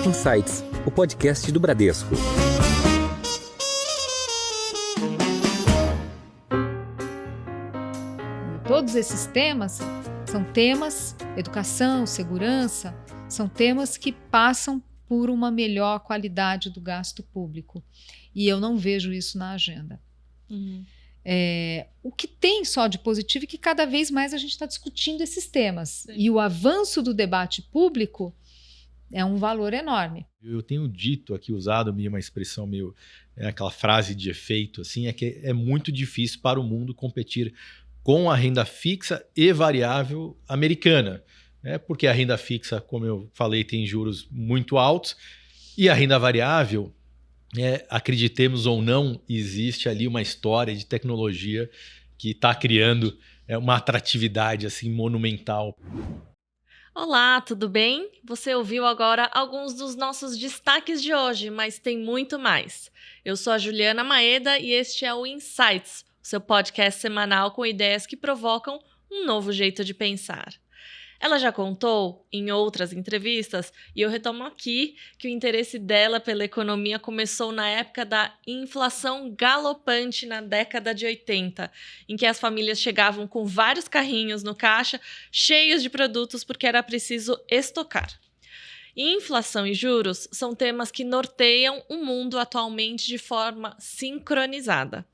Insights, o podcast do Bradesco. Todos esses temas são temas, educação, segurança, são temas que passam por uma melhor qualidade do gasto público. E eu não vejo isso na agenda. O que tem só de positivo é que cada vez mais a gente está discutindo esses temas. Sim. E o avanço do debate público é um valor enorme. Eu tenho dito aqui, usado uma expressão meio, aquela frase de efeito, assim, é que é muito difícil para o mundo competir com a renda fixa e variável americana. Porque a renda fixa, como eu falei, tem juros muito altos, e a renda variável, acreditemos ou não, existe ali uma história de tecnologia que está criando uma atratividade assim, monumental. Olá, tudo bem? Você ouviu agora alguns dos nossos destaques de hoje, mas tem muito mais. Eu sou a Juliana Maeda e este é o Insights, o seu podcast semanal com ideias que provocam um novo jeito de pensar. Ela já contou em outras entrevistas, e eu retomo aqui, que o interesse dela pela economia começou na época da inflação galopante na década de 80, em que as famílias chegavam com vários carrinhos no caixa, cheios de produtos porque era preciso estocar. E inflação e juros são temas que norteiam o mundo atualmente de forma sincronizada.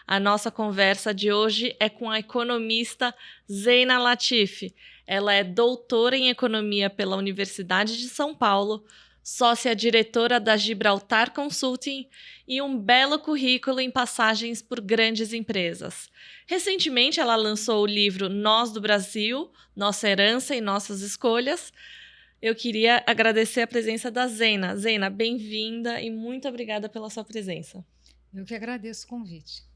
A nossa conversa de hoje é com a economista Zeina Latif. Ela é doutora em economia pela Universidade de São Paulo, sócia-diretora da Gibraltar Consulting e um belo currículo em passagens por grandes empresas. Recentemente, ela lançou o livro Nós do Brasil, Nossa Herança e Nossas Escolhas. Eu queria agradecer a presença da Zeina. Zeina, bem-vinda e muito obrigada pela sua presença. Eu que agradeço o convite.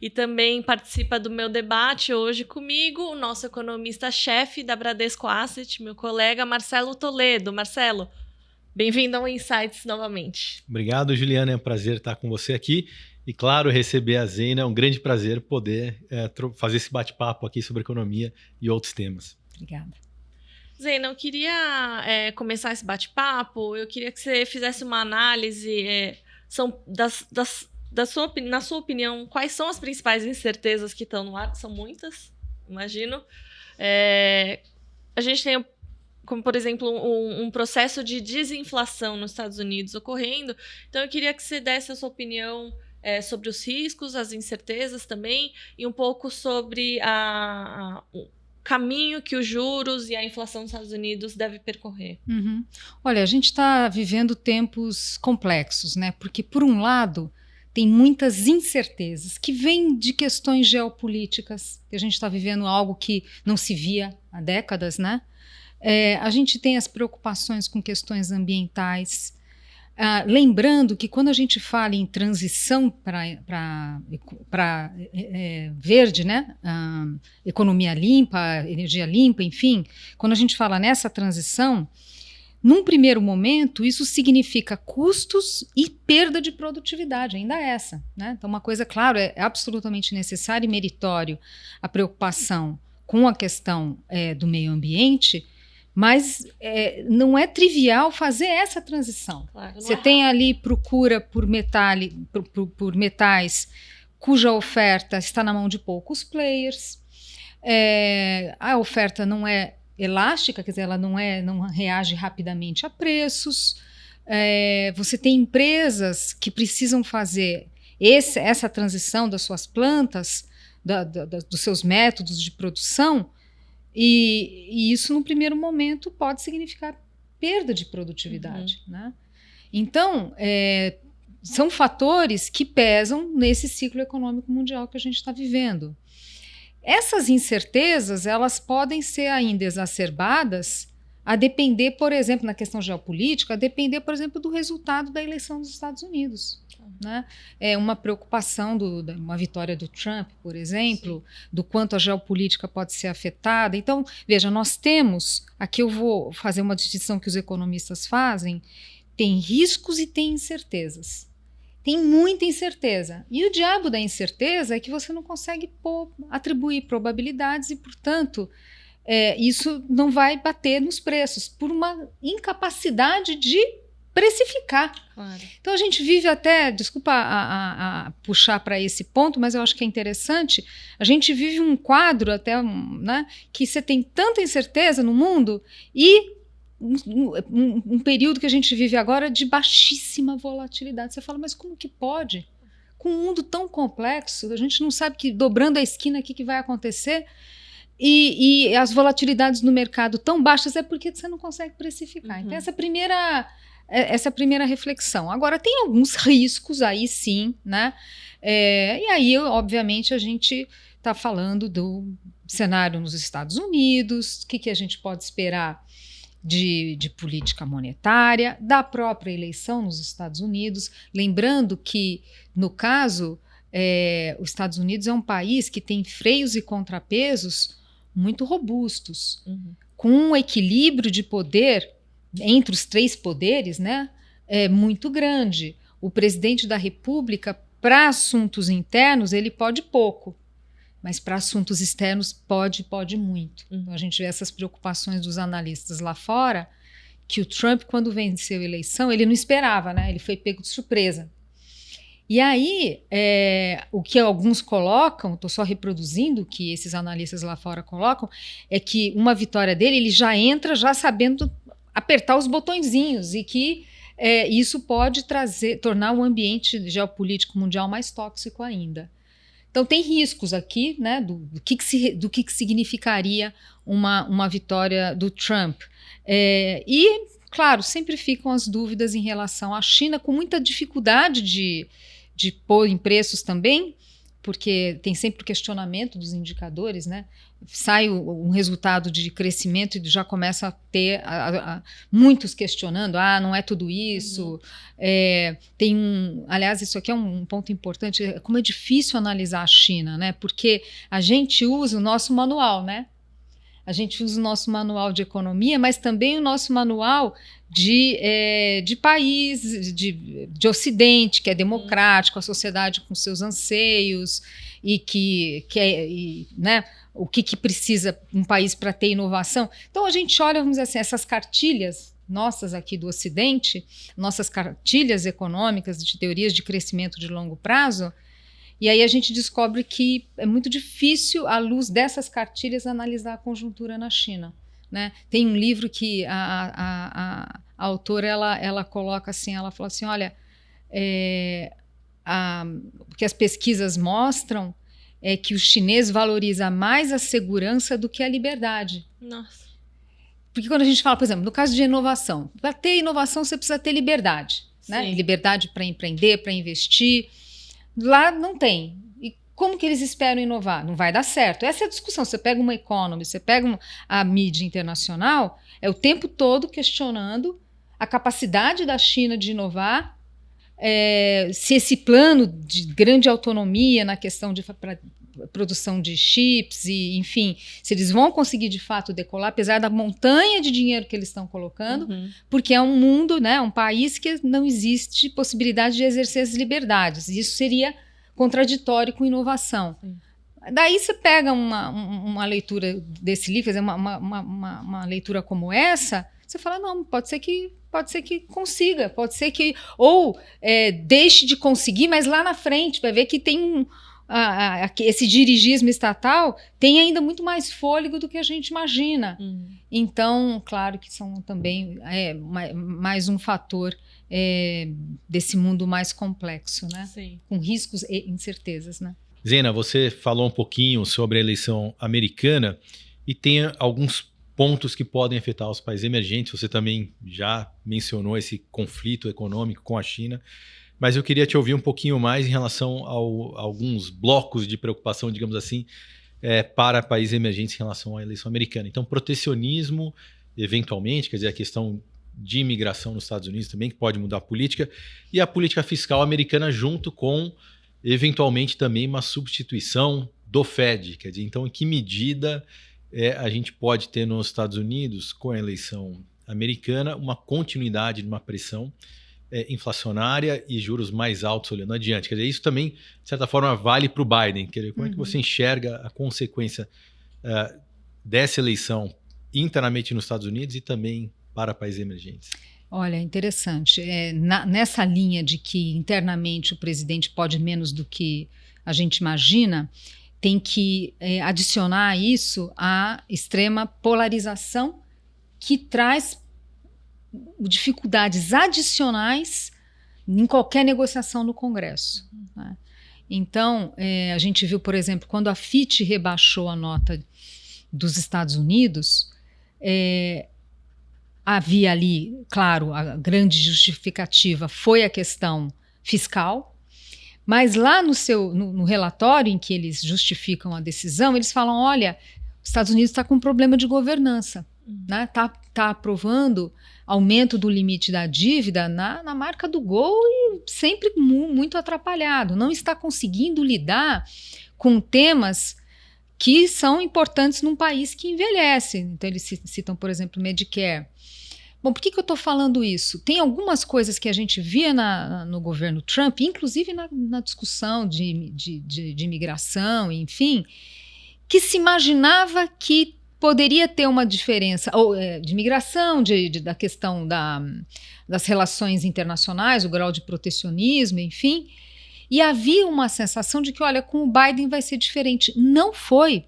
E também participa do meu debate hoje comigo o nosso economista-chefe da Bradesco Asset, meu colega Marcelo Toledo. Marcelo, bem-vindo ao Insights novamente. Obrigado, Juliana. É um prazer estar com você aqui. E, claro, receber a Zeina é um grande prazer poder fazer esse bate-papo aqui sobre economia e outros temas. Obrigada. Zeina, eu queria começar esse bate-papo. Eu queria que você fizesse uma análise na sua opinião, quais são as principais incertezas que estão no ar? São muitas, imagino. A gente tem, como por exemplo, um processo de desinflação nos Estados Unidos ocorrendo. Então, eu queria que você desse a sua opinião sobre os riscos, as incertezas também, e um pouco sobre o caminho que os juros e a inflação dos Estados Unidos deve percorrer. Olha, a gente está vivendo tempos complexos, né? Porque, por um lado, tem muitas incertezas que vêm de questões geopolíticas, que a gente está vivendo algo que não se via há décadas, né? A gente tem as preocupações com questões ambientais. Lembrando que quando a gente fala em transição para verde, né? Economia limpa, energia limpa, enfim, quando a gente fala nessa transição, num primeiro momento, isso significa custos e perda de produtividade, ainda essa, né? Então, uma coisa, claro, é absolutamente necessária e meritório a preocupação com a questão do meio ambiente, mas não é trivial fazer essa transição. Claro, você tem ali procura por metais cuja oferta está na mão de poucos players, a oferta não é elástica, quer dizer, ela não reage rapidamente a preços. Você tem empresas que precisam fazer essa transição das suas plantas, dos seus métodos de produção, e isso, no primeiro momento, pode significar perda de produtividade. Né? Então, são fatores que pesam nesse ciclo econômico mundial que a gente está vivendo. Essas incertezas, elas podem ser ainda exacerbadas a depender, por exemplo, na questão geopolítica, a depender, por exemplo, do resultado da eleição dos Estados Unidos. Né? É uma preocupação uma vitória do Trump, por exemplo, do quanto a geopolítica pode ser afetada. Então, veja, nós temos, aqui eu vou fazer uma distinção que os economistas fazem, tem riscos e tem incertezas. Tem muita incerteza. E o diabo da incerteza é que você não consegue atribuir probabilidades e, portanto, isso não vai bater nos preços por uma incapacidade de precificar. Claro. Então a gente vive até, desculpa a puxar para esse ponto, mas eu acho que é interessante, a gente vive um quadro até, né, que você tem tanta incerteza no mundo e um período que a gente vive agora de baixíssima volatilidade. Você fala, mas como que pode? Com um mundo tão complexo, a gente não sabe que dobrando a esquina o que vai acontecer e as volatilidades no mercado tão baixas é porque você não consegue precificar. Então essa é a primeira reflexão. Agora, tem alguns riscos aí sim, né? E aí, obviamente, a gente está falando do cenário nos Estados Unidos, o que a gente pode esperar de política monetária, da própria eleição nos Estados Unidos. Lembrando que, no caso, os Estados Unidos é um país que tem freios e contrapesos muito robustos, com um equilíbrio de poder entre os três poderes, né, muito grande. O presidente da República, para assuntos internos, ele pode pouco, mas para assuntos externos pode muito. Então, a gente vê essas preocupações dos analistas lá fora, que o Trump, quando venceu a eleição, ele não esperava, né? Ele foi pego de surpresa. E aí, o que alguns colocam, estou só reproduzindo o que esses analistas lá fora colocam, é que uma vitória dele, ele já entra já sabendo apertar os botõezinhos e que isso pode tornar o ambiente geopolítico mundial mais tóxico ainda. Então, tem riscos aqui, né, do que significaria uma vitória do Trump. E, claro, sempre ficam as dúvidas em relação à China, com muita dificuldade de pôr em preços também, porque tem sempre o questionamento dos indicadores, né? Sai um resultado de crescimento e já começa a ter muitos questionando, não é tudo isso. Aliás, isso aqui é um ponto importante, como é difícil analisar a China, né? Porque a gente usa o nosso manual, né? A gente usa o nosso manual de economia, mas também o nosso manual de país, de Ocidente, que é democrático, a sociedade com seus anseios e né, o que precisa um país para ter inovação. Então a gente olha, vamos dizer assim, essas cartilhas nossas aqui do Ocidente, nossas cartilhas econômicas de teorias de crescimento de longo prazo, e aí a gente descobre que é muito difícil, à luz dessas cartilhas, analisar a conjuntura na China, né? Tem um livro que a autora ela coloca assim, ela fala assim, olha, o que as pesquisas mostram é que o chinês valoriza mais a segurança do que a liberdade. Nossa. Porque quando a gente fala, por exemplo, no caso de inovação, para ter inovação você precisa ter liberdade, né? Liberdade para empreender, para investir. Lá não tem. E como que eles esperam inovar? Não vai dar certo. Essa é a discussão. Você pega uma Economist, você pega a mídia internacional, é o tempo todo questionando a capacidade da China de inovar, se esse plano de grande autonomia na questão de produção de chips, e, enfim, se eles vão conseguir de fato decolar, apesar da montanha de dinheiro que eles estão colocando, porque é um mundo, né, um país que não existe possibilidade de exercer as liberdades. Isso seria contraditório com inovação. Daí você pega uma leitura desse livro, quer dizer, uma leitura como essa, você fala, não, pode ser que consiga, pode ser que deixe de conseguir, mas lá na frente vai ver que tem esse dirigismo estatal tem ainda muito mais fôlego do que a gente imagina. Então, claro que são também mais um fator desse mundo mais complexo, né? Sim. Com riscos e incertezas, né? Zena, você falou um pouquinho sobre a eleição americana e tem alguns pontos que podem afetar os países emergentes. Você também já mencionou esse conflito econômico com a China, mas eu queria te ouvir um pouquinho mais em relação a alguns blocos de preocupação, digamos assim, para países emergentes em relação à eleição americana. Então, protecionismo, eventualmente, quer dizer, a questão de imigração nos Estados Unidos também, que pode mudar a política, e a política fiscal americana junto com, eventualmente, também uma substituição do Fed. Quer dizer, então, em que medida a gente pode ter nos Estados Unidos, com a eleição americana, uma continuidade de uma pressão inflacionária e juros mais altos olhando adiante. Quer dizer, isso também, de certa forma, vale para o Biden. Quer dizer, como é que você enxerga a consequência dessa eleição internamente nos Estados Unidos e também para países emergentes? Olha, interessante. Nessa linha de que internamente o presidente pode menos do que a gente imagina, tem que adicionar a isso a extrema polarização que traz dificuldades adicionais em qualquer negociação no Congresso. Né? Então, a gente viu, por exemplo, quando a Fitch rebaixou a nota dos Estados Unidos, havia ali, claro, a grande justificativa foi a questão fiscal, mas lá no relatório em que eles justificam a decisão, eles falam, olha, os Estados Unidos está com um problema de governança, né? Tá aprovando aumento do limite da dívida na marca do gol e sempre muito atrapalhado, não está conseguindo lidar com temas que são importantes num país que envelhece. Então eles citam, por exemplo, Medicare. Bom, por que eu estou falando isso? Tem algumas coisas que a gente via no governo Trump, inclusive na discussão de imigração, enfim, que se imaginava que poderia ter uma diferença de imigração, da questão das relações internacionais, o grau de protecionismo, enfim, e havia uma sensação de que, olha, com o Biden vai ser diferente. Não foi.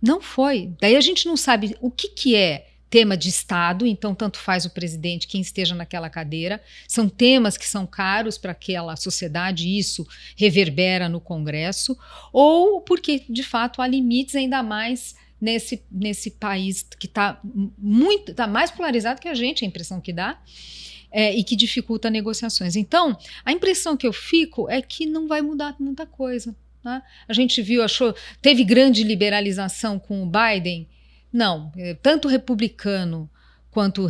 Não foi. Daí a gente não sabe o que é tema de Estado, então tanto faz o presidente, quem esteja naquela cadeira. São temas que são caros para aquela sociedade e isso reverbera no Congresso, ou porque, de fato, há limites ainda mais nesse país que está mais polarizado que a gente, a impressão que dá, e que dificulta negociações. Então, a impressão que eu fico é que não vai mudar muita coisa. Né? A gente viu, teve grande liberalização com o Biden. Não, tanto republicano quanto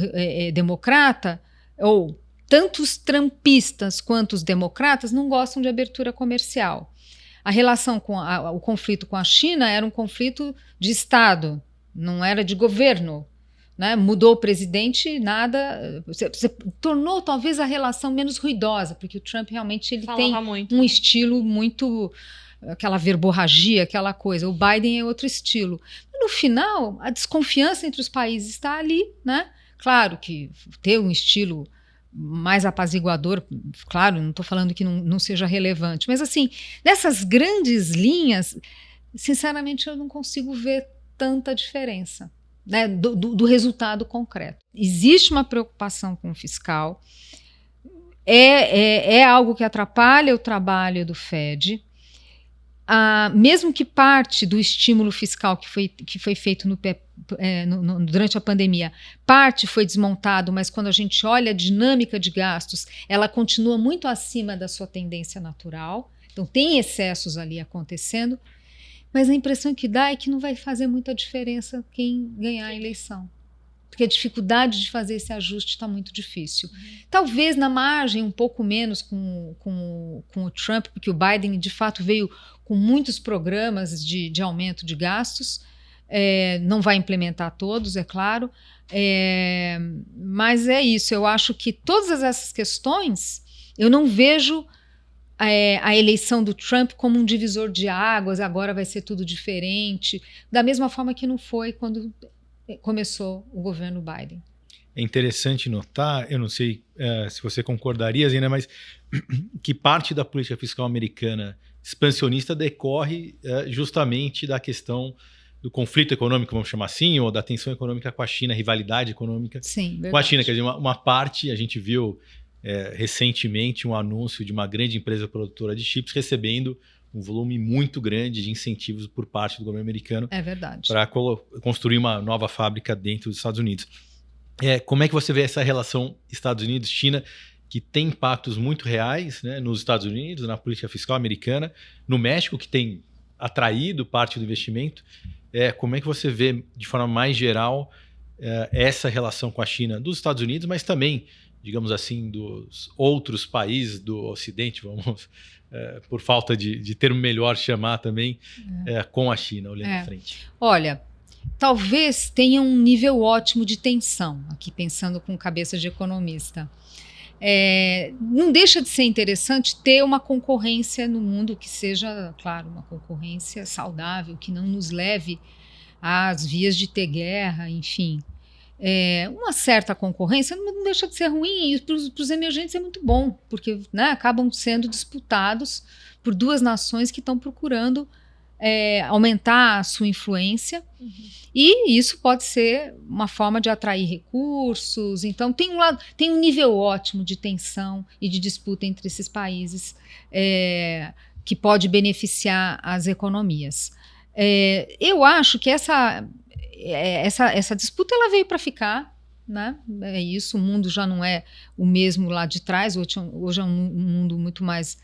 democrata, ou tanto os trumpistas quanto os democratas não gostam de abertura comercial. A relação o conflito com a China era um conflito de Estado, não era de governo. Né? Mudou o presidente, nada. Você tornou talvez a relação menos ruidosa, porque o Trump realmente ele tem um estilo muito, aquela verborragia, aquela coisa. O Biden é outro estilo. No final, a desconfiança entre os países está ali, né? Claro que ter um estilo mais apaziguador, claro, não estou falando que não seja relevante, mas assim, nessas grandes linhas, sinceramente, eu não consigo ver tanta diferença, né, do resultado concreto. Existe uma preocupação com o fiscal, é algo que atrapalha o trabalho do Fed. Mesmo que parte do estímulo fiscal que foi feito durante a pandemia, parte foi desmontado, mas quando a gente olha a dinâmica de gastos, ela continua muito acima da sua tendência natural. Então tem excessos ali acontecendo, mas a impressão que dá é que não vai fazer muita diferença quem ganhar a eleição. Porque a dificuldade de fazer esse ajuste está muito difícil. Talvez na margem um pouco menos com o Trump, porque o Biden de fato veio com muitos programas de aumento de gastos, não vai implementar todos, é claro, mas é isso, eu acho que todas essas questões, eu não vejo a eleição do Trump como um divisor de águas, agora vai ser tudo diferente, da mesma forma que não foi quando começou o governo Biden. É interessante notar, eu não sei se você concordaria, Zina, mas que parte da política fiscal americana expansionista decorre justamente da questão do conflito econômico, vamos chamar assim, ou da tensão econômica com a China, rivalidade econômica com a China. Quer dizer, uma parte, a gente viu recentemente um anúncio de uma grande empresa produtora de chips recebendo um volume muito grande de incentivos por parte do governo americano para construir uma nova fábrica dentro dos Estados Unidos. Como é que você vê essa relação Estados Unidos-China, que tem impactos muito reais, né, nos Estados Unidos, na política fiscal americana, no México, que tem atraído parte do investimento? Como é que você vê, de forma mais geral, essa relação com a China dos Estados Unidos, mas também, digamos assim, dos outros países do Ocidente, vamos, por falta de termo melhor chamar também, com a China, olhando à frente? Olha, talvez tenha um nível ótimo de tensão, aqui pensando com cabeça de economista. Não deixa de ser interessante ter uma concorrência no mundo que seja, claro, uma concorrência saudável, que não nos leve às vias de ter guerra, enfim. uma certa concorrência, não deixa de ser ruim, e para os emergentes é muito bom, porque, né, acabam sendo disputados por duas nações que estão procurando aumentar a sua influência, e isso pode ser uma forma de atrair recursos. Então tem um nível ótimo de tensão e de disputa entre esses países que pode beneficiar as economias. Eu acho que essa disputa ela veio para ficar, né? É isso, o mundo já não é o mesmo lá de trás, hoje é um mundo muito mais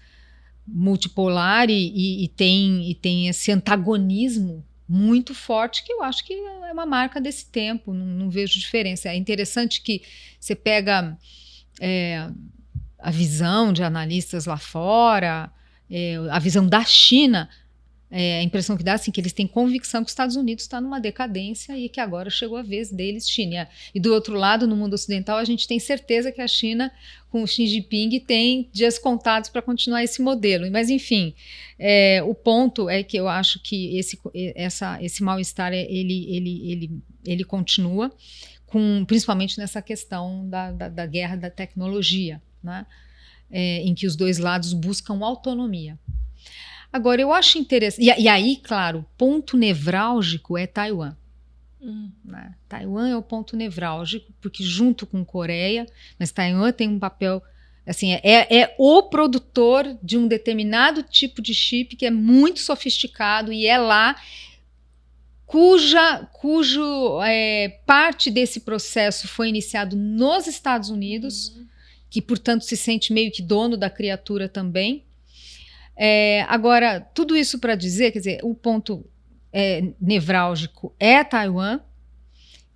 multipolar e tem esse antagonismo muito forte, que eu acho que é uma marca desse tempo, não vejo diferença. É interessante que você pega a visão de analistas lá fora, a visão da China, a impressão que dá assim, que eles têm convicção que os Estados Unidos está numa decadência e que agora chegou a vez deles, China. E do outro lado, no mundo ocidental, a gente tem certeza que a China, com o Xi Jinping, tem dias contados para continuar esse modelo. Mas, enfim, o ponto é que eu acho que esse mal-estar ele continua, principalmente nessa questão da guerra da tecnologia, né? Em que os dois lados buscam autonomia. Agora, eu acho interessante... E aí, claro, o ponto nevrálgico é Taiwan. Né? Taiwan é o ponto nevrálgico, porque junto com Coreia, mas Taiwan tem um papel... Assim, é o produtor de um determinado tipo de chip que é muito sofisticado, e é lá cujo parte desse processo foi iniciado nos Estados Unidos, que, portanto, se sente meio que dono da criatura também. Agora, tudo isso para dizer, quer dizer, o ponto nevrálgico é Taiwan,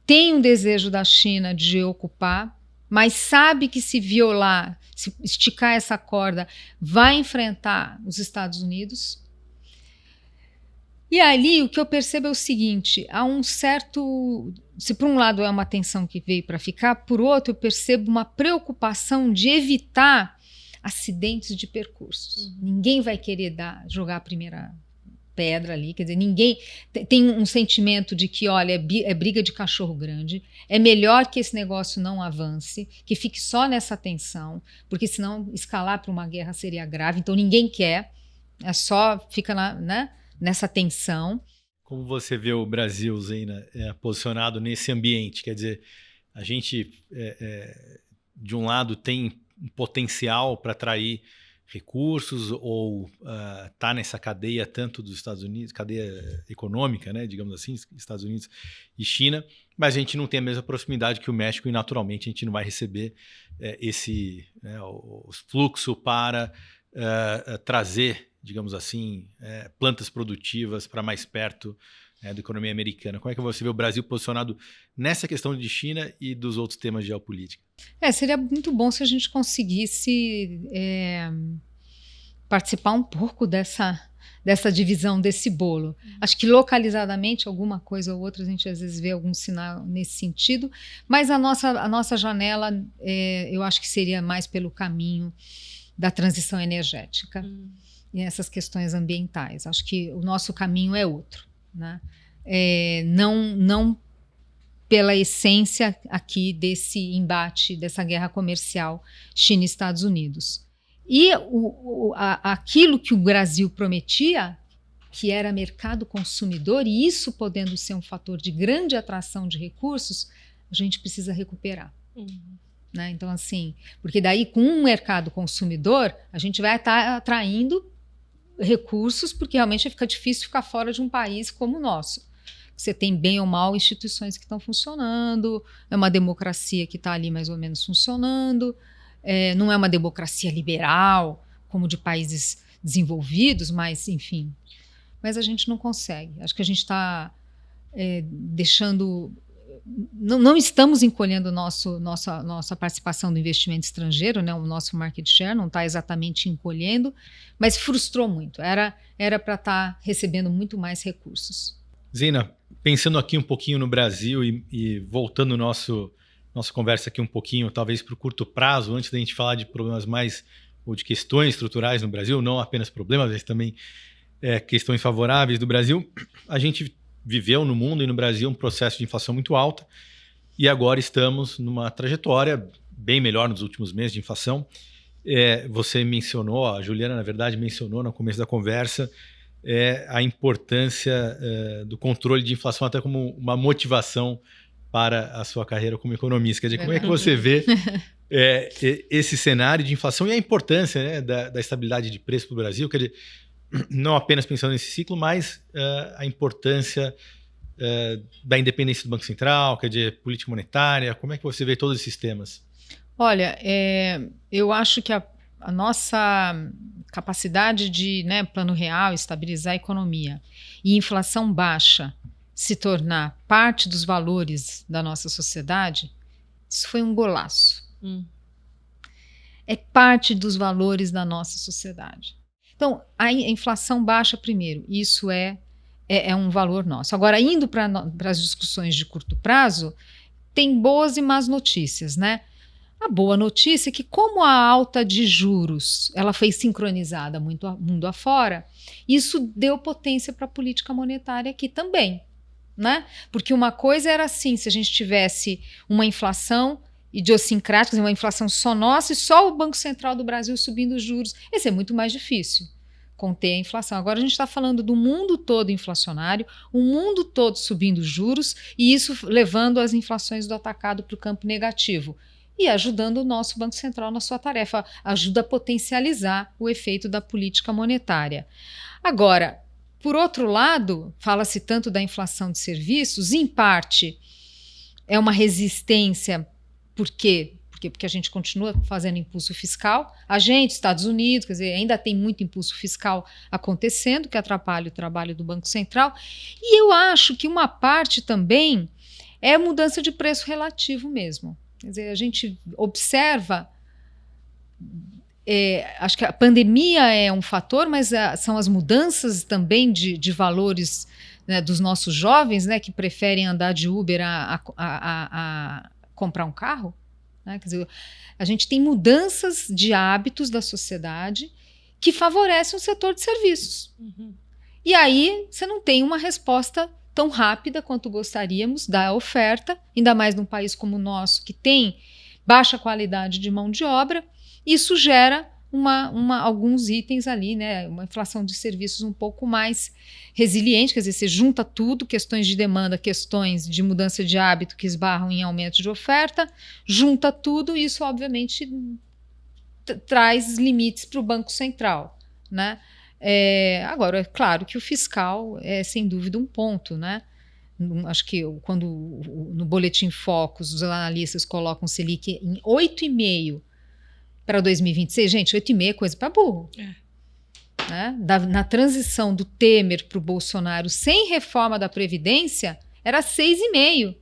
tem um desejo da China de ocupar, mas sabe que se violar, se esticar essa corda, vai enfrentar os Estados Unidos. E ali o que eu percebo é o seguinte, há um certo... Se por um lado é uma tensão que veio para ficar, por outro eu percebo uma preocupação de evitar acidentes de percursos. Ninguém vai querer jogar a primeira pedra ali, quer dizer, ninguém tem um sentimento de que, olha, é briga de cachorro grande, é melhor que esse negócio não avance, que fique só nessa tensão, porque senão escalar para uma guerra seria grave, então ninguém quer, fica nessa tensão. Como você vê o Brasil, Zina, posicionado nesse ambiente? Quer dizer, a gente, de um lado, tem um potencial para atrair recursos ou tá nessa cadeia tanto dos Estados Unidos, cadeia econômica, né, digamos assim, Estados Unidos e China, mas a gente não tem a mesma proximidade que o México e naturalmente a gente não vai receber o fluxo para trazer, digamos assim, plantas produtivas para mais perto da economia americana. Como é que você vê o Brasil posicionado nessa questão de China e dos outros temas de geopolítica? Seria muito bom se a gente conseguisse participar um pouco dessa divisão desse bolo. Acho que localizadamente, alguma coisa ou outra, a gente às vezes vê algum sinal nesse sentido, mas a nossa janela, eu acho que seria mais pelo caminho da transição energética e essas questões ambientais. Acho que o nosso caminho é outro, né? Não pela essência aqui desse embate, dessa guerra comercial China e Estados Unidos. E aquilo que o Brasil prometia, que era mercado consumidor, e isso podendo ser um fator de grande atração de recursos, a gente precisa recuperar. Né? Então, assim, porque daí com um mercado consumidor, a gente vai estar atraindo recursos, porque realmente fica difícil ficar fora de um país como o nosso. Você tem bem ou mal instituições que estão funcionando, é uma democracia que está ali mais ou menos funcionando, não é uma democracia liberal, como de países desenvolvidos, mas enfim. Mas a gente não consegue. Acho que a gente está deixando... Não estamos encolhendo nossa participação do investimento estrangeiro, né? O nosso market share não está exatamente encolhendo, mas frustrou muito. Era para estar recebendo muito mais recursos. Zina, pensando aqui um pouquinho no Brasil e voltando nossa conversa aqui um pouquinho, talvez para o curto prazo, antes da gente falar de problemas mais, ou de questões estruturais no Brasil, não apenas problemas, mas também questões favoráveis do Brasil, a gente viveu no mundo e no Brasil um processo de inflação muito alta, e agora estamos numa trajetória bem melhor nos últimos meses de inflação. Você mencionou, a Juliana, na verdade, mencionou no começo da conversa, a importância do controle de inflação até como uma motivação para a sua carreira como economista. Quer dizer, como é que você vê esse cenário de inflação e a importância, né, da estabilidade de preço para o Brasil? Quer dizer, não apenas pensando nesse ciclo, mas a importância da independência do Banco Central, quer dizer, política monetária. Como é que você vê todos esses temas? Olha, eu acho que a nossa capacidade de, né, plano real, estabilizar a economia e inflação baixa se tornar parte dos valores da nossa sociedade, isso foi um golaço. É parte dos valores da nossa sociedade. Então, a inflação baixa primeiro, isso é um valor nosso. Agora, indo para as discussões de curto prazo, tem boas e más notícias, né? A boa notícia é que, como a alta de juros ela foi sincronizada muito mundo afora, isso deu potência para a política monetária aqui também, né? Porque uma coisa era assim, se a gente tivesse uma inflação idiosincrática, uma inflação só nossa e só o Banco Central do Brasil subindo os juros, ia ser muito mais difícil conter a inflação. Agora a gente está falando do mundo todo inflacionário, o mundo todo subindo juros e isso levando as inflações do atacado para o campo negativo. E ajudando o nosso Banco Central na sua tarefa, ajuda a potencializar o efeito da política monetária. Agora, por outro lado, fala-se tanto da inflação de serviços, em parte é uma resistência, por quê? Porque a gente continua fazendo impulso fiscal, a gente, Estados Unidos, quer dizer, ainda tem muito impulso fiscal acontecendo, que atrapalha o trabalho do Banco Central, e eu acho que uma parte também é a mudança de preço relativo mesmo. Quer dizer, a gente observa, acho que a pandemia é um fator, mas são as mudanças também de valores, né, dos nossos jovens, né, que preferem andar de Uber a comprar um carro. Né? Quer dizer, a gente tem mudanças de hábitos da sociedade que favorecem o setor de serviços. E aí você não tem uma resposta tão rápida quanto gostaríamos da oferta, ainda mais num país como o nosso, que tem baixa qualidade de mão de obra. Isso gera alguns itens ali, né, uma inflação de serviços um pouco mais resiliente, quer dizer, você junta tudo, questões de demanda, questões de mudança de hábito que esbarram em aumento de oferta, junta tudo e isso, obviamente, traz limites para o Banco Central, né? Agora, é claro que o fiscal é sem dúvida um ponto, né? Acho que quando no Boletim Focus os analistas colocam o Selic em 8,5 para 2026, gente, 8,5 é coisa para burro. Né? Na transição do Temer para o Bolsonaro sem reforma da Previdência, era 6,5.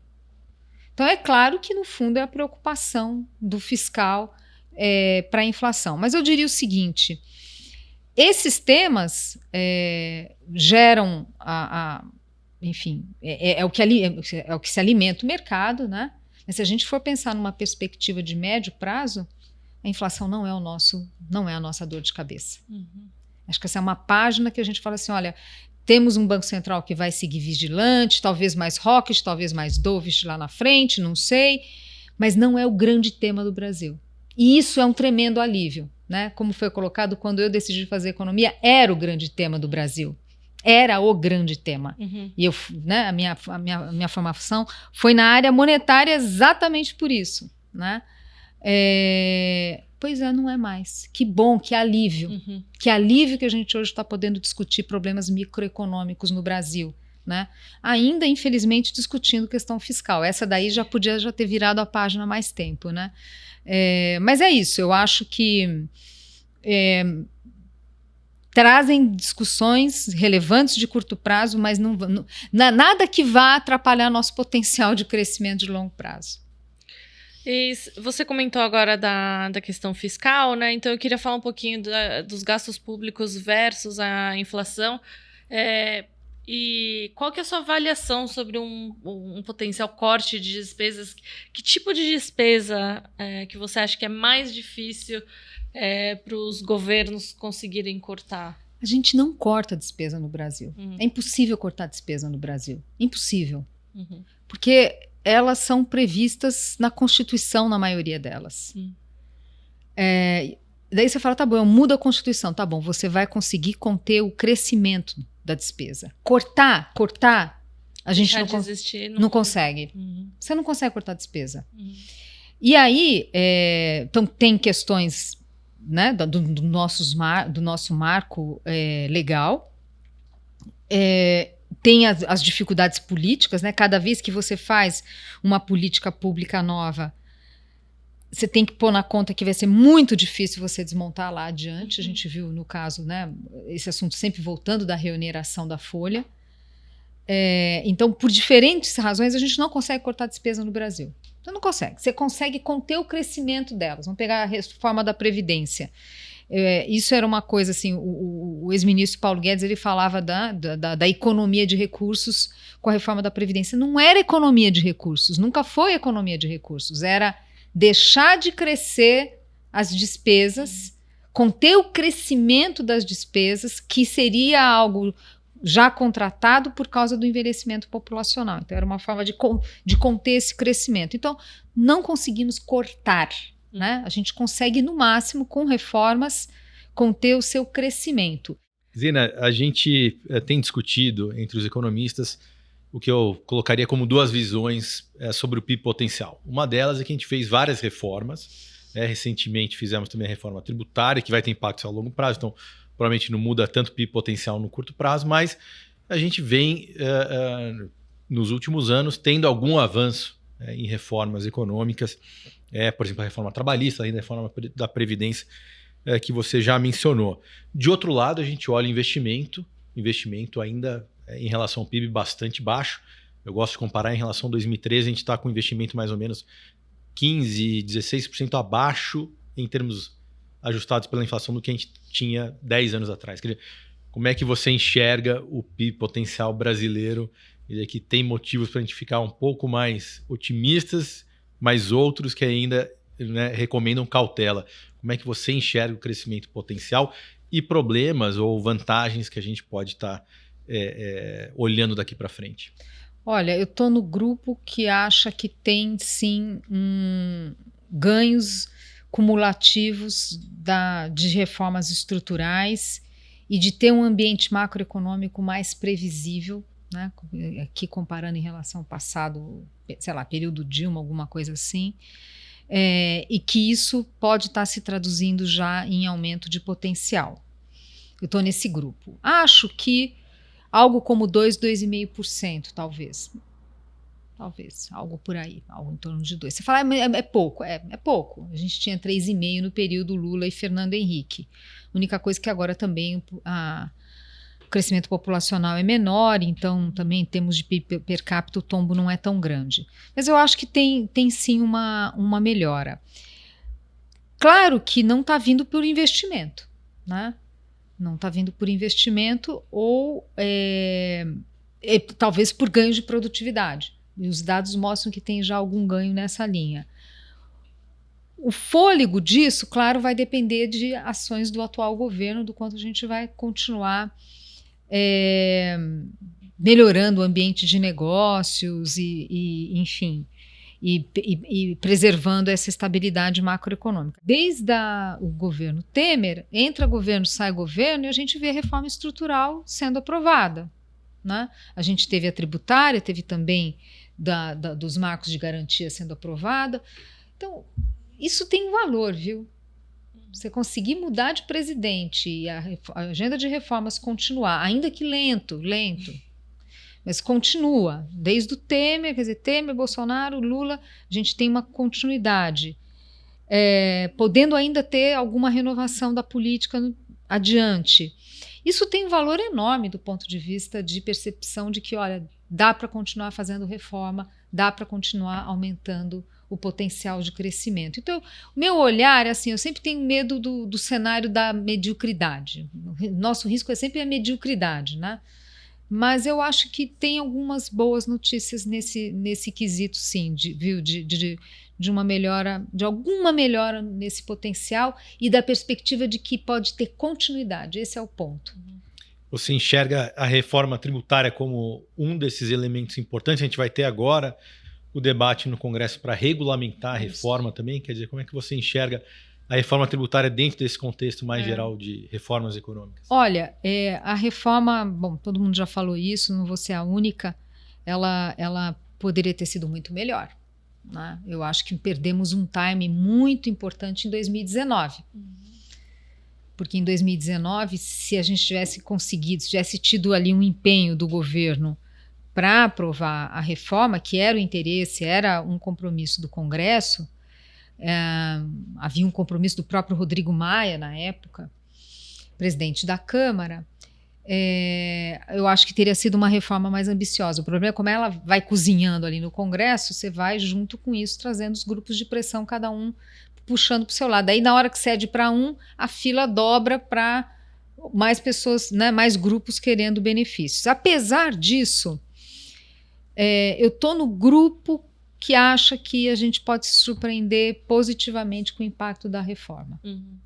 Então é claro que no fundo é a preocupação do fiscal para a inflação. Mas eu diria o seguinte: esses temas geram, enfim, é o que se alimenta o mercado, né? Mas se a gente for pensar numa perspectiva de médio prazo, a inflação não é a nossa dor de cabeça. Acho que essa é uma página que a gente fala assim, olha, temos um Banco Central que vai seguir vigilante, talvez mais hawkish, talvez mais dovish lá na frente, não sei, mas não é o grande tema do Brasil. E isso é um tremendo alívio. Né? Como foi colocado, quando eu decidi fazer economia, era o grande tema do Brasil. Era o grande tema. E eu, né, a minha formação foi na área monetária exatamente por isso. Né? Pois não é mais. Que bom, que alívio. Que alívio que a gente hoje está podendo discutir problemas microeconômicos no Brasil. Né? Ainda, infelizmente, discutindo questão fiscal. Essa daí já podia ter virado a página há mais tempo. Né? Mas é isso, eu acho que trazem discussões relevantes de curto prazo, mas nada que vá atrapalhar nosso potencial de crescimento de longo prazo. E você comentou agora da questão fiscal, né? Então eu queria falar um pouquinho dos gastos públicos versus a inflação. E qual que é a sua avaliação sobre um potencial corte de despesas? Que tipo de despesa que você acha que é mais difícil para os governos conseguirem cortar? A gente não corta despesa no Brasil. É impossível cortar despesa no Brasil. Impossível. Porque elas são previstas na Constituição, na maioria delas. Daí você fala, tá bom, eu mudo a Constituição. Tá bom, você vai conseguir conter o crescimento da despesa. Cortar, a gente não consegue. Você não consegue cortar a despesa. E aí, então tem questões, né, do nosso marco legal, tem as dificuldades políticas, né? Cada vez que você faz uma política pública nova, você tem que pôr na conta que vai ser muito difícil você desmontar lá adiante. A gente viu no caso, né, esse assunto sempre voltando da reoneração da folha. Então, por diferentes razões, a gente não consegue cortar despesa no Brasil. Então, não consegue. Você consegue conter o crescimento delas. Vamos pegar a reforma da Previdência. Isso era uma coisa assim, o ex-ministro Paulo Guedes, ele falava da economia de recursos com a reforma da Previdência. Não era economia de recursos, nunca foi economia de recursos, era deixar de crescer as despesas, conter o crescimento das despesas, que seria algo já contratado por causa do envelhecimento populacional. Então, era uma forma de conter esse crescimento. Então, não conseguimos cortar, né? A gente consegue, no máximo, com reformas, conter o seu crescimento. Zina, a gente tem discutido entre os economistas o que eu colocaria como duas visões sobre o PIB potencial. Uma delas é que a gente fez várias reformas. Recentemente fizemos também a reforma tributária, que vai ter impactos a longo prazo, então provavelmente não muda tanto o PIB potencial no curto prazo, mas a gente vem, nos últimos anos, tendo algum avanço em reformas econômicas, por exemplo, a reforma trabalhista, além da reforma da Previdência, que você já mencionou. De outro lado, a gente olha investimento ainda em relação ao PIB bastante baixo. Eu gosto de comparar em relação a 2013, a gente está com investimento mais ou menos 15%, 16% abaixo em termos ajustados pela inflação do que a gente tinha 10 anos atrás. Quer dizer, como é que você enxerga o PIB potencial brasileiro? Que tem motivos para a gente ficar um pouco mais otimistas, mas outros que ainda, né, recomendam cautela. Como é que você enxerga o crescimento potencial e problemas ou vantagens que a gente pode estar olhando daqui para frente? Olha, eu estou no grupo que acha que tem, sim, ganhos cumulativos de reformas estruturais e de ter um ambiente macroeconômico mais previsível, né? Aqui comparando em relação ao passado, sei lá, período Dilma, alguma coisa assim, e que isso pode estar se traduzindo já em aumento de potencial. Eu estou nesse grupo. Acho que algo como 2,5%, talvez, algo por aí, algo em torno de 2%. Você fala, é pouco, é pouco. A gente tinha 3,5% no período Lula e Fernando Henrique. A única coisa que agora também o crescimento populacional é menor, então também em termos de PIB per capita o tombo não é tão grande. Mas eu acho que tem sim uma melhora. Claro que não está vindo por investimento, né? Não está vindo por investimento ou talvez por ganho de produtividade. E os dados mostram que tem já algum ganho nessa linha. O fôlego disso, claro, vai depender de ações do atual governo, do quanto a gente vai continuar melhorando o ambiente de negócios enfim, e preservando essa estabilidade macroeconômica. Desde o governo Temer, entra governo, sai governo, e a gente vê a reforma estrutural sendo aprovada, né? A gente teve a tributária, teve também dos marcos de garantia sendo aprovada. Então, isso tem um valor, viu? Você conseguir mudar de presidente e a agenda de reformas continuar, ainda que lento, mas continua. Desde o Temer, quer dizer, Temer, Bolsonaro, Lula, a gente tem uma continuidade. Podendo ainda ter alguma renovação da política adiante. Isso tem um valor enorme do ponto de vista de percepção de que, olha, dá para continuar fazendo reforma, dá para continuar aumentando o potencial de crescimento. Então, o meu olhar é assim, eu sempre tenho medo do cenário da mediocridade. Nosso risco é sempre a mediocridade, né? Mas eu acho que tem algumas boas notícias nesse quesito, sim, de uma melhora, de alguma melhora nesse potencial e da perspectiva de que pode ter continuidade. Esse é o ponto. Você enxerga a reforma tributária como um desses elementos importantes? A gente vai ter agora o debate no Congresso para regulamentar a reforma também? Quer dizer, como é que você enxerga a reforma tributária dentro desse contexto mais geral de reformas econômicas? Olha, a reforma, bom, todo mundo já falou isso, não vou ser a única, ela poderia ter sido muito melhor, né? Eu acho que perdemos um time muito importante em 2019. Porque em 2019, se a gente tivesse conseguido, se tivesse tido ali um empenho do governo para aprovar a reforma, que era o interesse, era um compromisso do Congresso, havia um compromisso do próprio Rodrigo Maia, na época, presidente da Câmara, eu acho que teria sido uma reforma mais ambiciosa. O problema é como ela vai cozinhando ali no Congresso, você vai junto com isso trazendo os grupos de pressão, cada um puxando para o seu lado. Aí na hora que cede para um, a fila dobra para mais pessoas, né, mais grupos querendo benefícios. Apesar disso, eu estou no grupo que acha que a gente pode se surpreender positivamente com o impacto da reforma.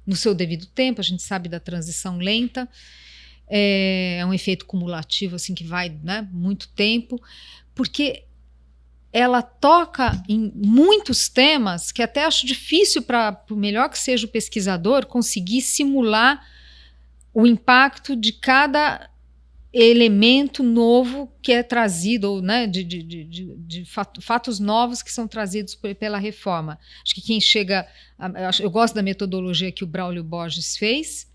No seu devido tempo, a gente sabe da transição lenta, é um efeito cumulativo assim, que vai, né, muito tempo, porque ela toca em muitos temas que até acho difícil, por melhor que seja o pesquisador, conseguir simular o impacto de cada elemento novo que é trazido, ou, né, de fatos novos que são trazidos pela reforma. Acho que quem chega... Eu gosto da metodologia que o Braulio Borges fez,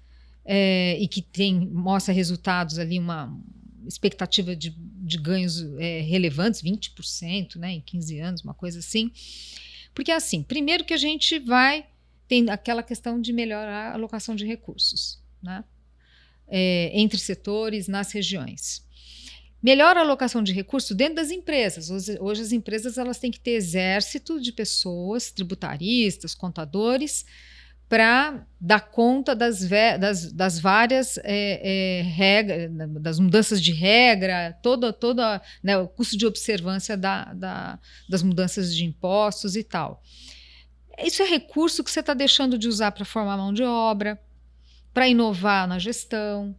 e que mostra resultados ali, uma expectativa de ganhos relevantes, 20%, né, em 15 anos, uma coisa assim. Porque, assim, primeiro que a gente tem aquela questão de melhorar a alocação de recursos, né? Entre setores, nas regiões. Melhor alocação de recursos dentro das empresas. Hoje as empresas elas têm que ter exército de pessoas, tributaristas, contadores, para dar conta das várias regras, das mudanças de regra, toda, né, o custo de observância das mudanças de impostos e tal. Isso é recurso que você está deixando de usar para formar mão de obra, para inovar na gestão,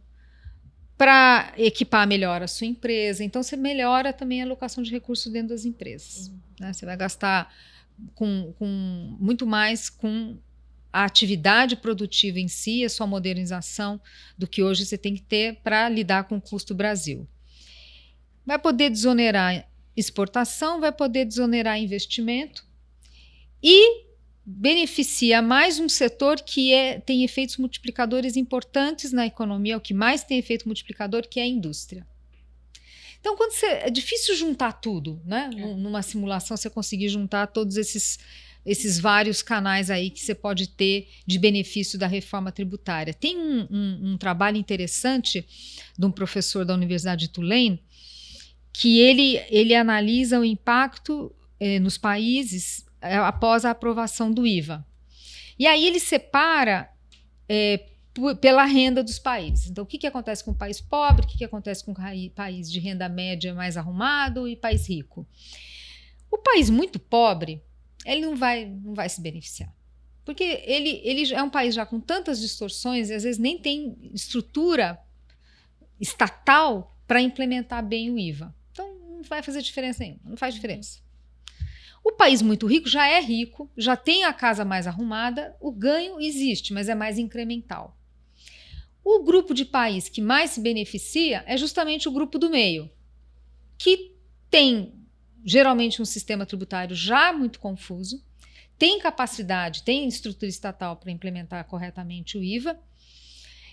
para equipar melhor a sua empresa. Então, você melhora também a alocação de recursos dentro das empresas. Né? Você vai gastar muito mais com a atividade produtiva em si, a sua modernização, do que hoje você tem que ter para lidar com o custo Brasil. Vai poder desonerar exportação, vai poder desonerar investimento e beneficia mais um setor que tem efeitos multiplicadores importantes na economia, o que mais tem efeito multiplicador, que é a indústria. Então, é difícil juntar tudo, né? Numa simulação, você conseguir juntar todos esses vários canais aí que você pode ter de benefício da reforma tributária. Tem um trabalho interessante de um professor da Universidade de Tulane, que ele analisa o impacto nos países após a aprovação do IVA. E aí ele separa pela renda dos países. Então, o que acontece com o país pobre, o que acontece com o país de renda média mais arrumado e país rico. O país muito pobre, ele não vai se beneficiar. Porque ele é um país já com tantas distorções e às vezes nem tem estrutura estatal para implementar bem o IVA. Então, não vai fazer diferença nenhuma, não faz diferença. O país muito rico já é rico, já tem a casa mais arrumada, o ganho existe, mas é mais incremental. O grupo de país que mais se beneficia é justamente o grupo do meio, que tem geralmente um sistema tributário já muito confuso, tem capacidade, tem estrutura estatal para implementar corretamente o IVA,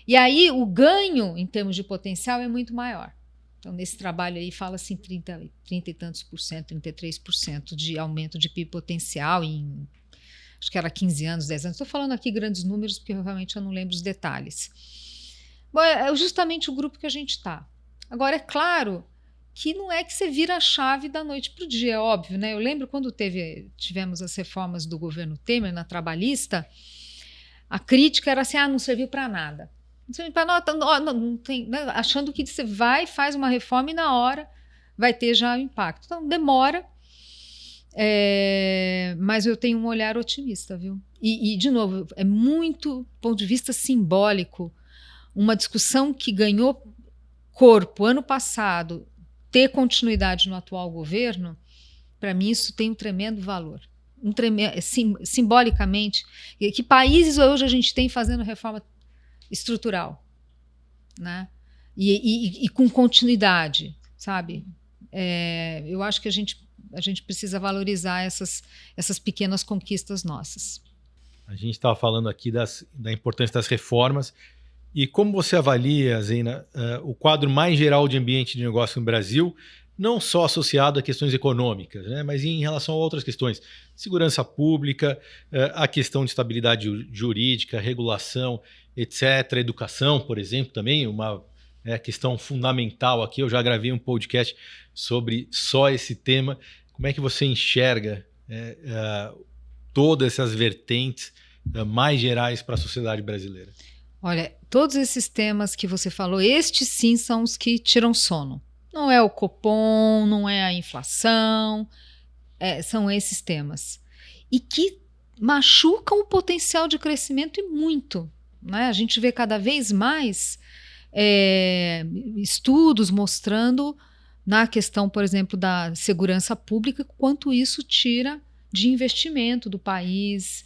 e aí o ganho em termos de potencial é muito maior. Então, nesse trabalho aí, fala-se 30 e tantos por cento, 33% de aumento de PIB potencial em, acho que era 15 anos, 10 anos. Estou falando aqui grandes números, porque realmente eu não lembro os detalhes. Bom, é justamente o grupo que a gente está. Agora, é claro que não é que você vira a chave da noite para o dia, é óbvio, né? Eu lembro quando tivemos as reformas do governo Temer na trabalhista, a crítica era assim, não serviu para nada. Não tem, né? Achando que você faz uma reforma e na hora vai ter já o impacto. Então, demora, mas eu tenho um olhar otimista, viu? E, de novo, é muito, do ponto de vista simbólico, uma discussão que ganhou corpo ano passado, ter continuidade no atual governo, Para mim, isso tem um tremendo valor. Simbolicamente, que países hoje a gente tem fazendo reforma estrutural, né? E com continuidade, sabe? Eu acho que a gente precisa valorizar essas pequenas conquistas nossas. A gente estava falando aqui da importância das reformas. E como você avalia, Zeina, o quadro mais geral de ambiente de negócio no Brasil, não só associado a questões econômicas, né, mas em relação a outras questões, segurança pública, a questão de estabilidade jurídica, regulação, etc., educação, por exemplo, também, uma questão fundamental aqui. Eu já gravei um podcast sobre só esse tema. Como é que você enxerga todas essas vertentes mais gerais para a sociedade brasileira? Olha, todos esses temas que você falou, estes sim são os que tiram sono. Não é o Copom, não é a inflação, são esses temas. E que machucam o potencial de crescimento e muito, né? A gente vê cada vez mais estudos mostrando na questão, por exemplo, da segurança pública, quanto isso tira de investimento do país.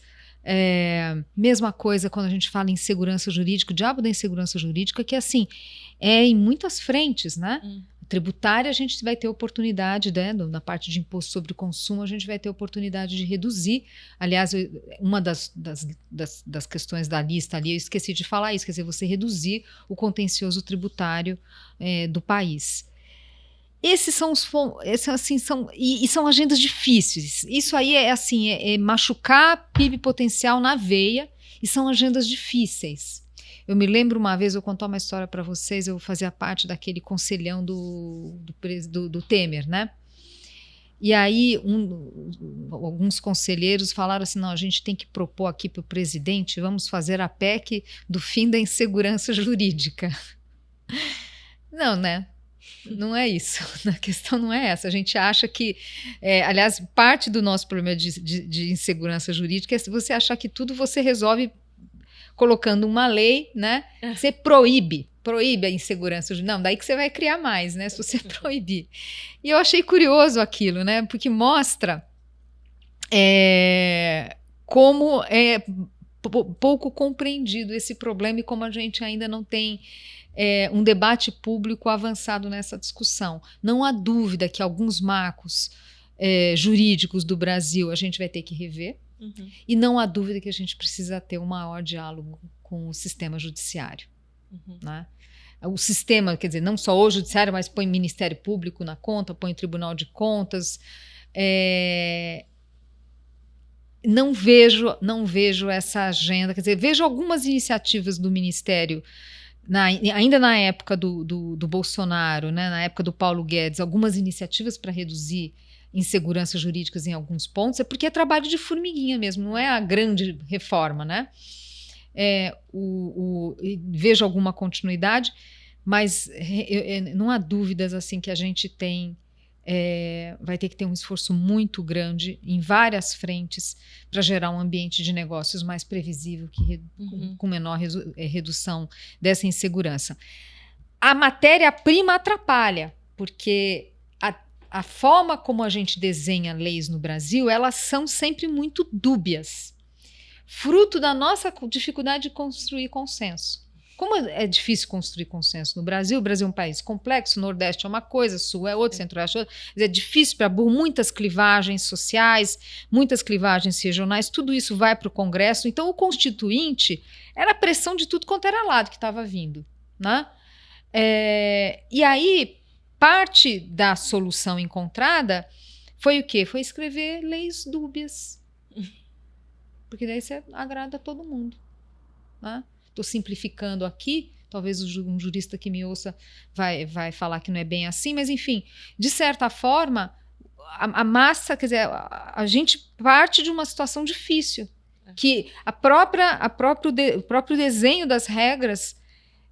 Mesma coisa quando a gente fala em segurança jurídica, o diabo da insegurança jurídica, que assim, em muitas frentes, né? Tributária, a gente vai ter oportunidade, né, na parte de imposto sobre o consumo, a gente vai ter oportunidade de reduzir. Aliás, uma das questões da lista ali, eu esqueci de falar isso, quer dizer, você reduzir o contencioso tributário do país. Esses são são agendas difíceis. Isso aí é machucar PIB potencial na veia, e são agendas difíceis. Eu me lembro uma vez, eu vou contar uma história para vocês, eu fazia parte daquele conselhão do Temer, né? E aí alguns conselheiros falaram assim, não, a gente tem que propor aqui para o presidente, vamos fazer a PEC do fim da insegurança jurídica. Não, né? Não é isso, a questão não é essa. A gente acha que, aliás, parte do nosso problema de insegurança jurídica é se você achar que tudo você resolve colocando uma lei, né? Você proíbe a insegurança jurídica. Não, daí que você vai criar mais, né? Se você proibir. E eu achei curioso aquilo, né? Porque mostra como é pouco compreendido esse problema e como a gente ainda não tem um debate público avançado nessa discussão. Não há dúvida que alguns marcos jurídicos do Brasil a gente vai ter que rever. Uhum. E não há dúvida que a gente precisa ter um maior diálogo com o sistema judiciário. Uhum. Né? O sistema, quer dizer, não só o judiciário, mas põe Ministério Público na conta, põe Tribunal de Contas. Não vejo essa agenda, quer dizer, vejo algumas iniciativas do Ministério, ainda na época do Bolsonaro, né, na época do Paulo Guedes, algumas iniciativas para reduzir inseguranças jurídicas em alguns pontos, porque é trabalho de formiguinha mesmo, não é a grande reforma, né? Vejo alguma continuidade, mas não há dúvidas assim que a gente vai ter que ter um esforço muito grande em várias frentes para gerar um ambiente de negócios mais previsível, com menor redução dessa insegurança. A matéria-prima atrapalha, porque a forma como a gente desenha leis no Brasil, elas são sempre muito dúbias, fruto da nossa dificuldade de construir consenso. Como é difícil construir consenso no Brasil, o Brasil é um país complexo, o Nordeste é uma coisa, o Sul é outra, o Centro-Oeste é outra, é difícil para muitas clivagens sociais, muitas clivagens regionais, tudo isso vai para o Congresso, então o Constituinte era a pressão de tudo quanto era lado que estava vindo, né? E aí, parte da solução encontrada foi o quê? Foi escrever leis dúbias. Porque daí você agrada todo mundo. Né? Estou simplificando aqui, talvez um jurista que me ouça vai falar que não é bem assim, mas enfim, de certa forma, a massa, quer dizer, a gente parte de uma situação difícil, que o próprio desenho das regras,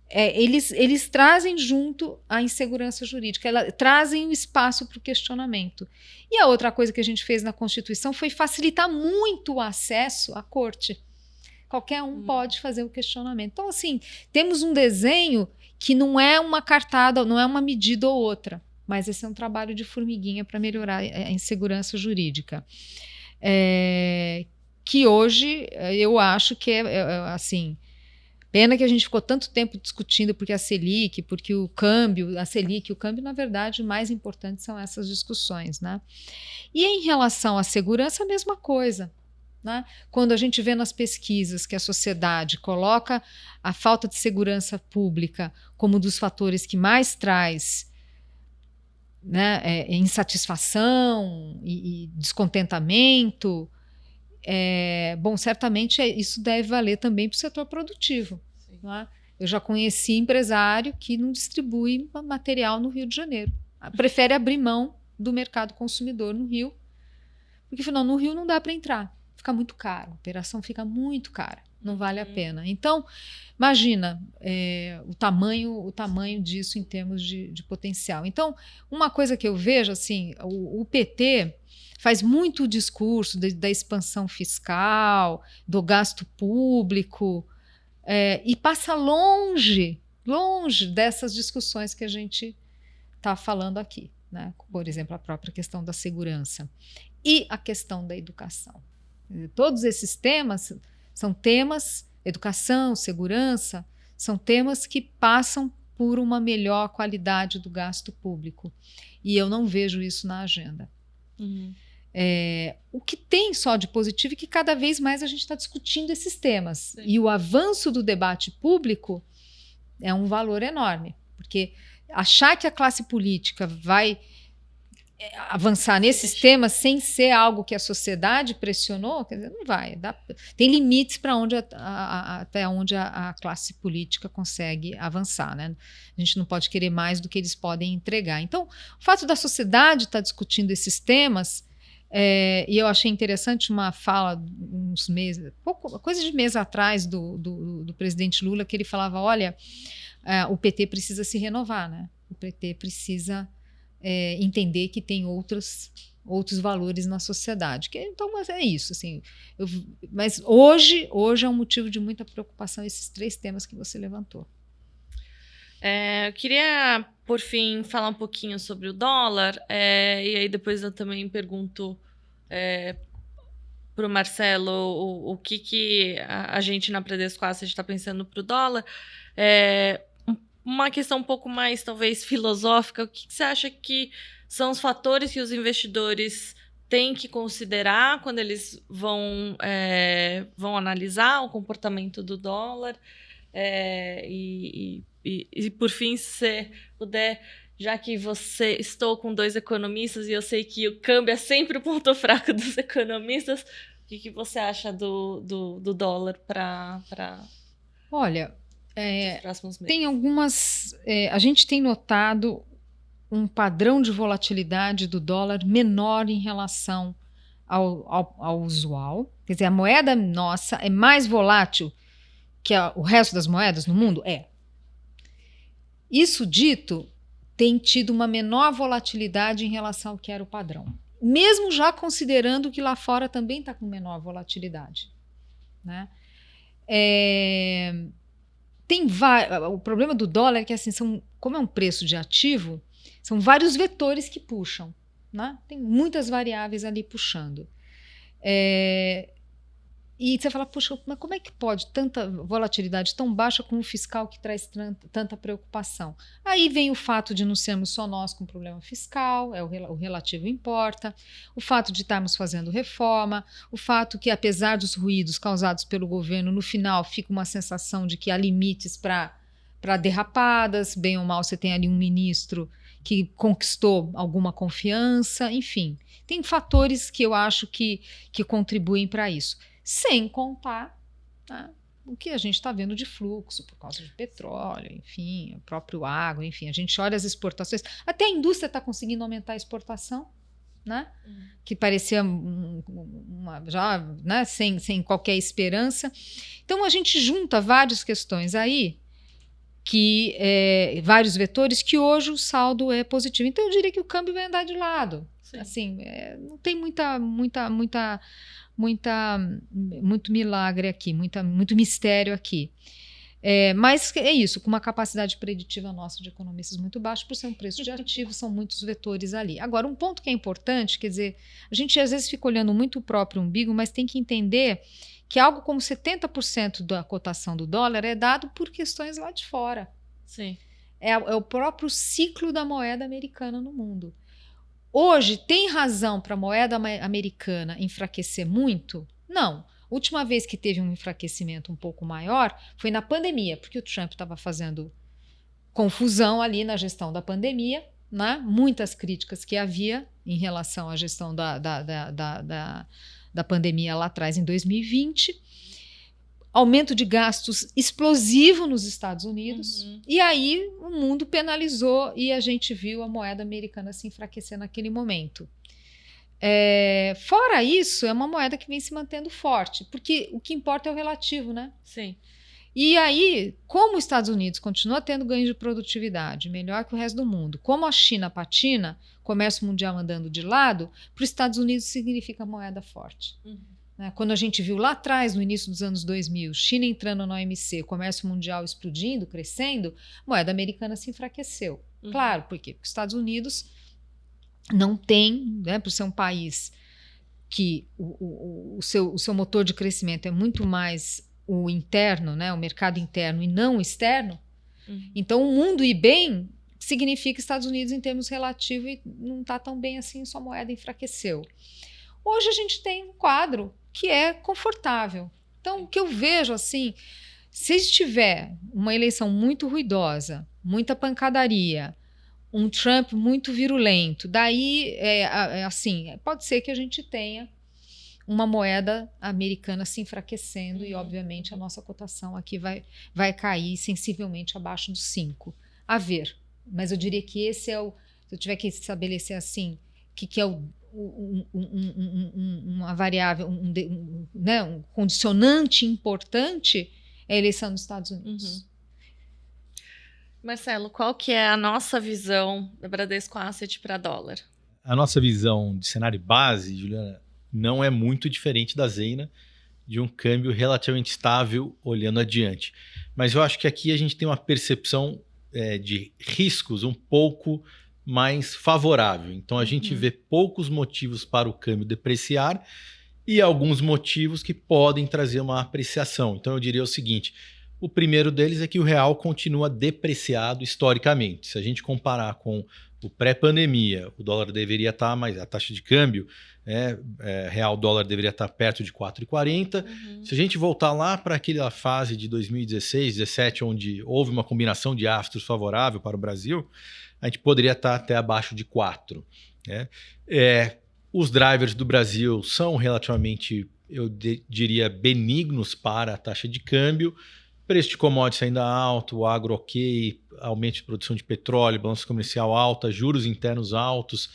eles trazem junto a insegurança jurídica, trazem o espaço para o questionamento. E a outra coisa que a gente fez na Constituição foi facilitar muito o acesso à corte. Qualquer um pode fazer o questionamento. Então, assim, temos um desenho que não é uma cartada, não é uma medida ou outra. mas esse é um trabalho de formiguinha para melhorar a insegurança jurídica. Que hoje eu acho que assim, pena que a gente ficou tanto tempo discutindo porque a Selic, porque o câmbio, na verdade, o mais importante são essas discussões, né? E em relação à segurança, a mesma coisa, né? Quando a gente vê nas pesquisas que a sociedade coloca a falta de segurança pública como um dos fatores que mais traz, né, insatisfação e descontentamento, bom, certamente isso deve valer também para o setor produtivo. Né? Eu já conheci empresário que não distribui material no Rio de Janeiro. Prefere abrir mão do mercado consumidor no Rio, porque afinal no Rio não dá para entrar. Fica muito caro, a operação fica muito cara, não vale a pena. Então, imagina o tamanho disso em termos de potencial. Então, uma coisa que eu vejo, assim, o PT faz muito discurso da expansão fiscal, do gasto público, e passa longe dessas discussões que a gente está falando aqui, né? Por exemplo, a própria questão da segurança e a questão da educação. Todos esses temas são temas, educação, segurança, são temas que passam por uma melhor qualidade do gasto público. E eu não vejo isso na agenda. Uhum. O que tem só de positivo é que cada vez mais a gente está discutindo esses temas. Sim. E o avanço do debate público é um valor enorme, porque achar que a classe política vai avançar nesses temas sem ser algo que a sociedade pressionou, quer dizer, não vai. Tem limites para até onde a classe política consegue avançar, né? A gente não pode querer mais do que eles podem entregar. Então, o fato da sociedade estar discutindo esses temas, e eu achei interessante uma fala, coisa de mês atrás, do presidente Lula, que ele falava, olha, o PT precisa se renovar, né? O PT precisa entender que tem outros valores na sociedade. Então, mas é isso. Assim, mas hoje é um motivo de muita preocupação esses 3 temas que você levantou. Eu queria, por fim, falar um pouquinho sobre o dólar, e aí depois eu também pergunto para o Marcelo o que a gente na Bradesco Asset está pensando para o dólar. Uma questão um pouco mais, talvez, filosófica, o que você acha que são os fatores que os investidores têm que considerar quando eles vão analisar o comportamento do dólar? E por fim, se você puder, já que estou com 2 economistas e eu sei que o câmbio é sempre o ponto fraco dos economistas, o que você acha do dólar para Olha, os próximos meses? tem algumas... a gente tem notado um padrão de volatilidade do dólar menor em relação ao usual. Quer dizer, a moeda nossa é mais volátil que o resto das moedas no mundo? Isso dito, tem tido uma menor volatilidade em relação ao que era o padrão. Mesmo já considerando que lá fora também está com menor volatilidade. Né? O problema do dólar é que, assim, como é um preço de ativo, são vários vetores que puxam. Né? Tem muitas variáveis ali puxando. E você fala, puxa, mas como é que pode tanta volatilidade tão baixa com um fiscal que traz tanta preocupação? Aí vem o fato de não sermos só nós com problema fiscal, o relativo importa, o fato de estarmos fazendo reforma, o fato que, apesar dos ruídos causados pelo governo, no final fica uma sensação de que há limites para derrapadas, bem ou mal você tem ali um ministro que conquistou alguma confiança, enfim. Tem fatores que eu acho que contribuem para isso. Sem contar, né, o que a gente está vendo de fluxo por causa de petróleo, enfim, o próprio água, enfim, a gente olha as exportações, até a indústria está conseguindo aumentar a exportação, né, que parecia já, né, sem qualquer esperança. Então a gente junta várias questões aí, vários vetores, que hoje o saldo é positivo. Então eu diria que o câmbio vai andar de lado. Sim. Assim, não tem muito milagre aqui, muito mistério aqui. Mas é isso, com uma capacidade preditiva nossa de economistas muito baixa, por ser um preço de ativo, são muitos vetores ali. Agora, um ponto que é importante, quer dizer, a gente às vezes fica olhando muito o próprio umbigo, mas tem que entender que algo como 70% da cotação do dólar é dado por questões lá de fora. Sim. É o próprio ciclo da moeda americana no mundo. Hoje, tem razão para a moeda americana enfraquecer muito? Não. A última vez que teve um enfraquecimento um pouco maior foi na pandemia, porque o Trump estava fazendo confusão ali na gestão da pandemia, né? Muitas críticas que havia em relação à gestão da pandemia lá atrás, em 2020. Aumento de gastos explosivo nos Estados Unidos. E aí o mundo penalizou e a gente viu a moeda americana se enfraquecer naquele momento. Fora isso, é uma moeda que vem se mantendo forte, porque o que importa é o relativo, né? Sim. E aí, como os Estados Unidos continua tendo ganho de produtividade, melhor que o resto do mundo, como a China patina, comércio mundial andando de lado, para os Estados Unidos significa moeda forte. Né? Quando a gente viu lá atrás, no início dos anos 2000, China entrando na OMC, comércio mundial explodindo, crescendo, a moeda americana se enfraqueceu. Claro, por quê? Porque os Estados Unidos não tem, né, por ser um país que o seu motor de crescimento é muito mais o interno, né, o mercado interno e não o externo. Então, o mundo ir bem significa Estados Unidos em termos relativos e não está tão bem assim, sua moeda enfraqueceu. Hoje a gente tem um quadro que é confortável. Então, o que eu vejo assim, se estiver uma eleição muito ruidosa, muita pancadaria, um Trump muito virulento, daí, assim, pode ser que a gente tenha uma moeda americana se enfraquecendo e, obviamente, a nossa cotação aqui vai cair sensivelmente abaixo dos 5. A ver. Mas eu diria que esse é o... Se eu tiver que estabelecer assim, que é uma variável, né, um condicionante importante, é a eleição dos Estados Unidos. Marcelo, qual que é a nossa visão da Bradesco Asset para dólar? A nossa visão de cenário base, Juliana, não é muito diferente da Zeina, de um câmbio relativamente estável olhando adiante. Mas eu acho que aqui a gente tem uma percepção de riscos um pouco mais favorável. Então a gente vê poucos motivos para o câmbio depreciar e alguns motivos que podem trazer uma apreciação. Então eu diria o seguinte: o primeiro deles é que o real continua depreciado historicamente. Se a gente comparar com o pré-pandemia, o dólar deveria estar mais, a taxa de câmbio, real dólar deveria estar perto de 4,40. Se a gente voltar lá para aquela fase de 2016, 2017, onde houve uma combinação de astros favorável para o Brasil, a gente poderia estar até abaixo de 4. Né? Os drivers do Brasil são relativamente, eu diria, benignos para a taxa de câmbio. Preço de commodities ainda alto, o agro ok, aumento de produção de petróleo, balança comercial alta, juros internos altos.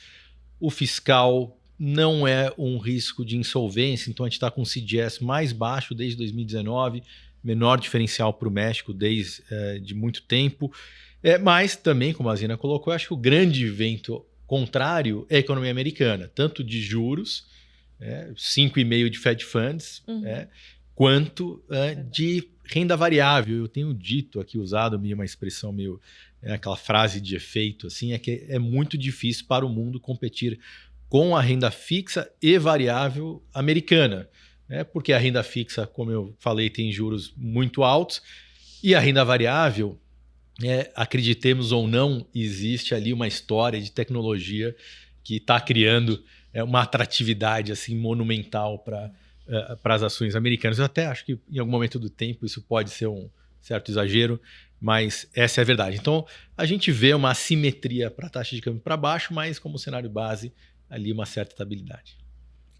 O fiscal não é um risco de insolvência, então a gente está com o CDS mais baixo desde 2019, menor diferencial para o México desde muito tempo. Mas também, como a Zina colocou, eu acho que o grande evento contrário é a economia americana, tanto de juros, 5,5% de Fed Funds, quanto de renda variável. Eu tenho dito aqui, usado uma expressão meio, aquela frase de efeito, assim, que é muito difícil para o mundo competir com a renda fixa e variável americana. Porque a renda fixa, como eu falei, tem juros muito altos, e a renda variável, acreditemos ou não, existe ali uma história de tecnologia que está criando uma atratividade assim, monumental para as ações americanas. Eu até acho que em algum momento do tempo isso pode ser um certo exagero, mas essa é a verdade. Então, a gente vê uma assimetria para a taxa de câmbio para baixo, mas como cenário base, ali uma certa estabilidade.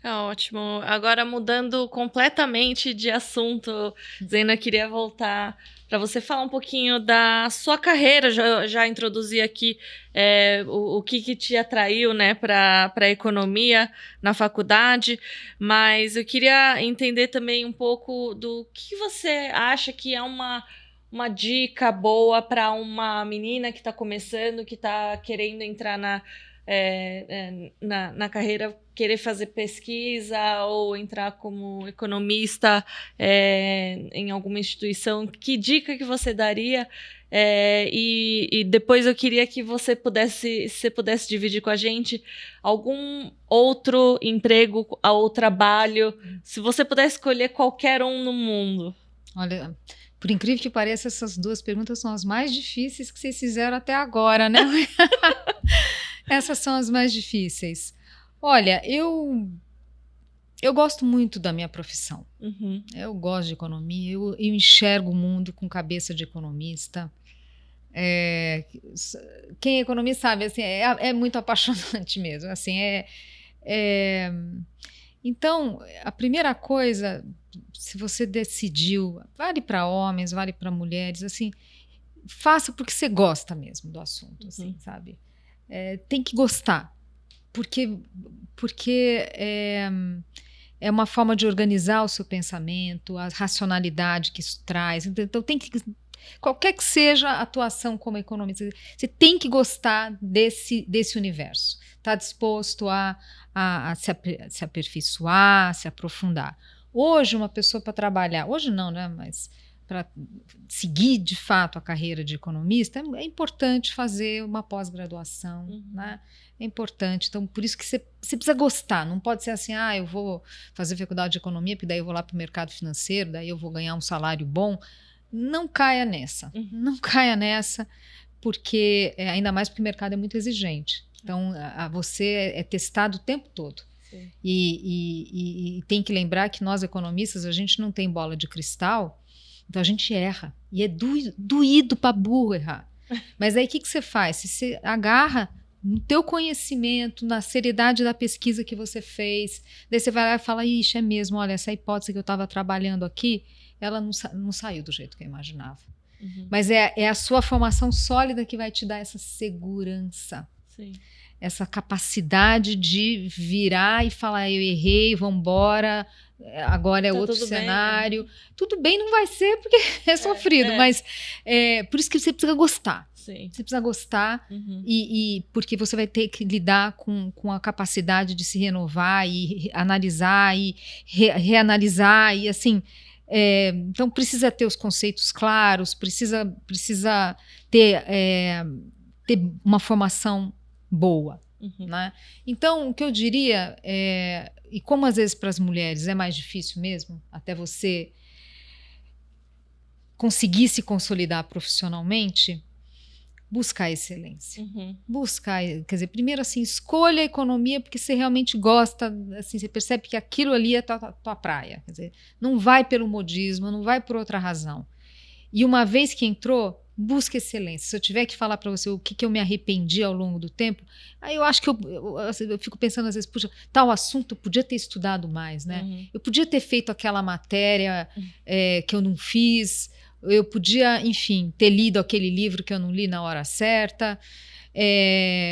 Ótimo. Agora, mudando completamente de assunto, Zena, queria voltar para você falar um pouquinho da sua carreira. Já introduzi aqui o que te atraiu, né, para a economia na faculdade, mas eu queria entender também um pouco do que você acha que é uma dica boa para uma menina que está começando, que está querendo entrar na carreira querer fazer pesquisa ou entrar como economista em alguma instituição, que dica que você daria? E depois eu queria que você pudesse dividir com a gente algum outro emprego ou trabalho, se você pudesse escolher qualquer um no mundo. Olha, por incrível que pareça, essas duas perguntas são as mais difíceis que vocês fizeram até agora, né? Essas são as mais difíceis. Olha, eu gosto muito da minha profissão. Uhum. Eu gosto de economia, eu enxergo o mundo com cabeça de economista. Quem é economista sabe, assim, é muito apaixonante mesmo. Assim, Então, a primeira coisa, se você decidiu, vale para homens, vale para mulheres, assim, faça porque você gosta mesmo do assunto, assim, sabe? Tem que gostar, porque é uma forma de organizar o seu pensamento, a racionalidade que isso traz. Então tem que, qualquer que seja a atuação como economista, você tem que gostar desse universo. Está disposto a se aperfeiçoar, se aprofundar. Hoje, uma pessoa para trabalhar, hoje não, né? Mas para seguir de fato a carreira de economista, é importante fazer uma pós-graduação, né? É importante. Então, por isso que você precisa gostar. Não pode ser assim, eu vou fazer faculdade de economia, porque daí eu vou lá para o mercado financeiro, daí eu vou ganhar um salário bom. Não caia nessa. Não caia nessa, porque ainda mais porque o mercado é muito exigente. Então, você é testado o tempo todo. E tem que lembrar que nós, economistas, a gente não tem bola de cristal, então a gente erra. E é doído para burro errar. Mas aí o que você faz? Se você agarra no teu conhecimento, na seriedade da pesquisa que você fez, daí você vai lá e fala, ixi, é mesmo, olha, essa hipótese que eu estava trabalhando aqui, ela não saiu do jeito que eu imaginava. Mas é a sua formação sólida que vai te dar essa segurança. Sim. Essa capacidade de virar e falar, eu errei, vamos embora, agora é outro cenário. Bem, né? Tudo bem, não vai ser porque é sofrido, mas por isso que você precisa gostar. Sim. Você precisa gostar e porque você vai ter que lidar com a capacidade de se renovar e analisar e reanalisar e assim... então precisa ter os conceitos claros, precisa ter uma formação boa, né? Então o que eu diria e como às vezes para as mulheres é mais difícil mesmo, até você conseguir se consolidar profissionalmente, buscar excelência. Buscar, quer dizer, primeiro assim, escolha a economia porque você realmente gosta, assim, você percebe que aquilo ali é tua praia. Quer dizer, não vai pelo modismo, não vai por outra razão. E uma vez que entrou, busca excelência. Se eu tiver que falar para você o que eu me arrependi ao longo do tempo, aí eu acho que eu fico pensando às vezes, puxa, tal assunto eu podia ter estudado mais, né? Eu podia ter feito aquela matéria que eu não fiz, eu podia, enfim, ter lido aquele livro que eu não li na hora certa,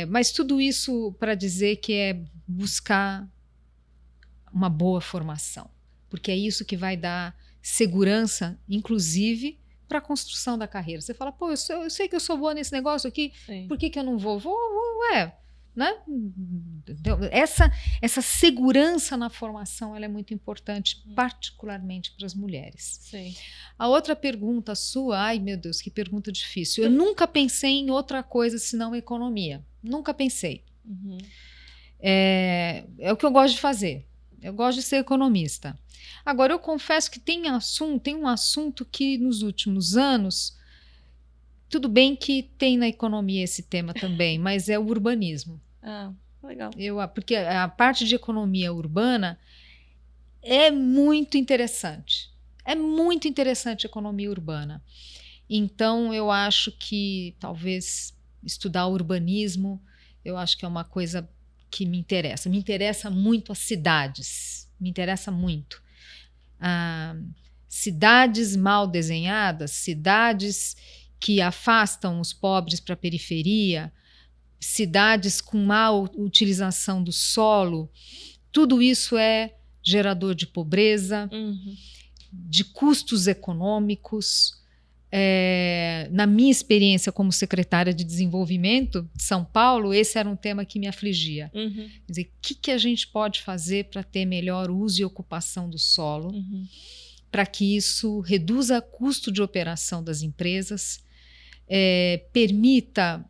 mas tudo isso para dizer que é buscar uma boa formação, porque é isso que vai dar segurança, inclusive, para a construção da carreira. Você fala, pô, eu sei que eu sou boa nesse negócio aqui, por que eu não vou? Vou, né? Essa segurança na formação ela é muito importante, particularmente para as mulheres. Sim. A outra pergunta sua, ai meu Deus, que pergunta difícil. Eu nunca pensei em outra coisa senão economia. Nunca pensei. É o que eu gosto de fazer. Eu gosto de ser economista. Agora, eu confesso que tem um assunto que nos últimos anos, tudo bem que tem na economia esse tema também, mas é o urbanismo. Legal. Porque a parte de economia urbana é muito interessante. É muito interessante a economia urbana. Então, eu acho que talvez estudar urbanismo, eu acho que é uma coisa que me interessa. Me interessa muito as cidades. Me interessa muito. Cidades mal desenhadas, cidades que afastam os pobres para a periferia, cidades com má utilização do solo, tudo isso é gerador de pobreza, de custos econômicos, Na minha experiência como secretária de desenvolvimento de São Paulo, esse era um tema que me afligia. Uhum. Quer dizer, o que a gente pode fazer para ter melhor uso e ocupação do solo, para que isso reduza o custo de operação das empresas, permita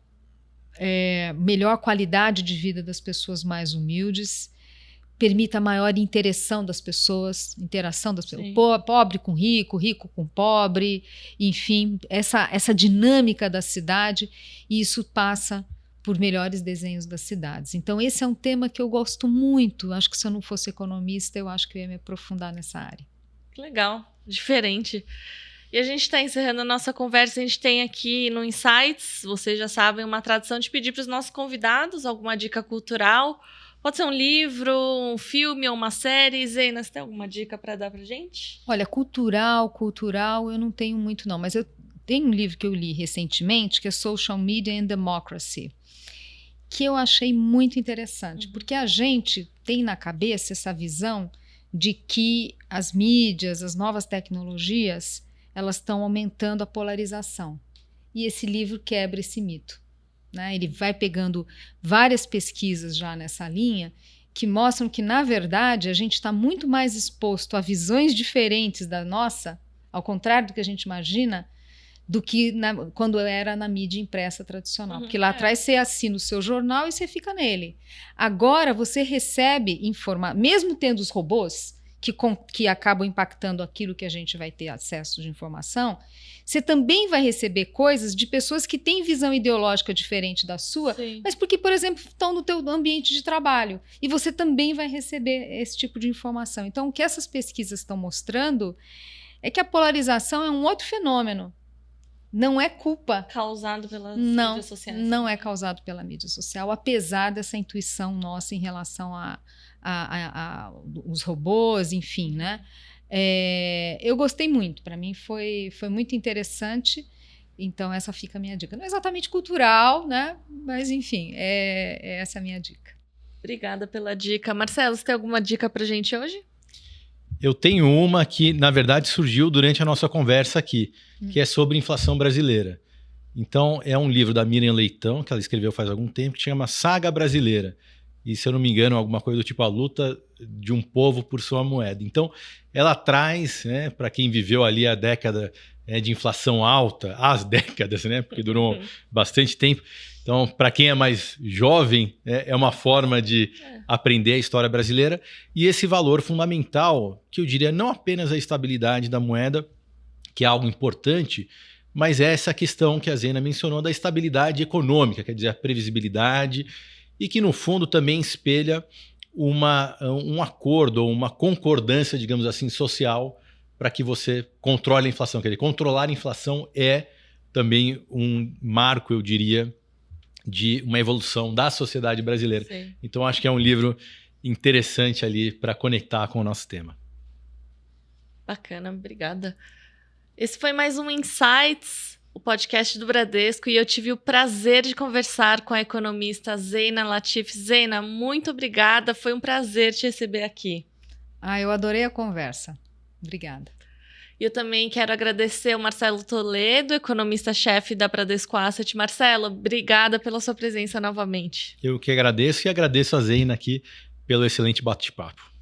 melhor qualidade de vida das pessoas mais humildes, permita maior interação das pessoas, pobre com rico, rico com pobre, enfim, essa dinâmica da cidade, e isso passa por melhores desenhos das cidades. Então, esse é um tema que eu gosto muito. Acho que se eu não fosse economista, eu acho que eu ia me aprofundar nessa área. Legal, diferente. E a gente está encerrando a nossa conversa. A gente tem aqui no Insights, vocês já sabem, uma tradição de pedir para os nossos convidados alguma dica cultural. Pode ser um livro, um filme ou uma série. Zeina, você tem alguma dica para dar para gente? Olha, cultural, eu não tenho muito não, mas eu tenho um livro que eu li recentemente, que é Social Media and Democracy, que eu achei muito interessante, porque a gente tem na cabeça essa visão de que as mídias, as novas tecnologias, elas estão aumentando a polarização. E esse livro quebra esse mito, né? Ele vai pegando várias pesquisas já nessa linha que mostram que, na verdade, a gente está muito mais exposto a visões diferentes da nossa, ao contrário do que a gente imagina, do que quando era na mídia impressa tradicional. Porque lá atrás você assina o seu jornal e você fica nele. Agora você recebe informação, mesmo tendo os robôs que acabam impactando aquilo que a gente vai ter acesso de informação, você também vai receber coisas de pessoas que têm visão ideológica diferente da sua, mas porque, por exemplo, estão no teu ambiente de trabalho. E você também vai receber esse tipo de informação. Então, o que essas pesquisas estão mostrando é que a polarização é um outro fenômeno. Não é culpa causado pelas mídias sociais. Não é causado pela mídia social, apesar dessa intuição nossa em relação os robôs, enfim, né? Eu gostei muito, para mim foi muito interessante, então essa fica a minha dica. Não é exatamente cultural, né? Mas enfim, essa é a minha dica. Obrigada pela dica. Marcelo, você tem alguma dica pra gente hoje? Eu tenho uma que, na verdade, surgiu durante a nossa conversa aqui, que é sobre inflação brasileira. Então, é um livro da Miriam Leitão, que ela escreveu faz algum tempo, que chama Saga Brasileira. E, se eu não me engano, alguma coisa do tipo a luta de um povo por sua moeda. Então, ela traz, né, para quem viveu ali a década de inflação alta, as décadas, né, porque durou bastante tempo. Então, para quem é mais jovem, é uma forma de aprender a história brasileira e esse valor fundamental, que eu diria não apenas a estabilidade da moeda, que é algo importante, mas é essa questão que a Zeina mencionou da estabilidade econômica, quer dizer, a previsibilidade, e que no fundo também espelha um acordo ou uma concordância, digamos assim, social para que você controle a inflação. Quer dizer, controlar a inflação é também um marco, eu diria, de uma evolução da sociedade brasileira. Sim. Então, acho que é um livro interessante ali para conectar com o nosso tema. Bacana, obrigada. Esse foi mais um Insights, o podcast do Bradesco, e eu tive o prazer de conversar com a economista Zeina Latif. Zeina, muito obrigada, foi um prazer te receber aqui. Eu adorei a conversa. Obrigada. E eu também quero agradecer ao Marcelo Toledo, economista-chefe da Bradesco Asset. Marcelo, obrigada pela sua presença novamente. Eu que agradeço e agradeço a Zeina aqui pelo excelente bate-papo.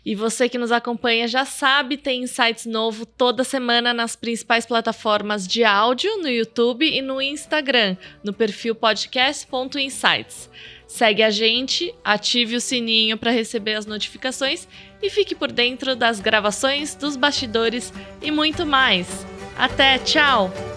E você que nos acompanha já sabe, tem Insights novo toda semana nas principais plataformas de áudio, no YouTube e no Instagram, no perfil podcast.insights. Segue a gente, ative o sininho para receber as notificações e fique por dentro das gravações, dos bastidores e muito mais. Até, tchau!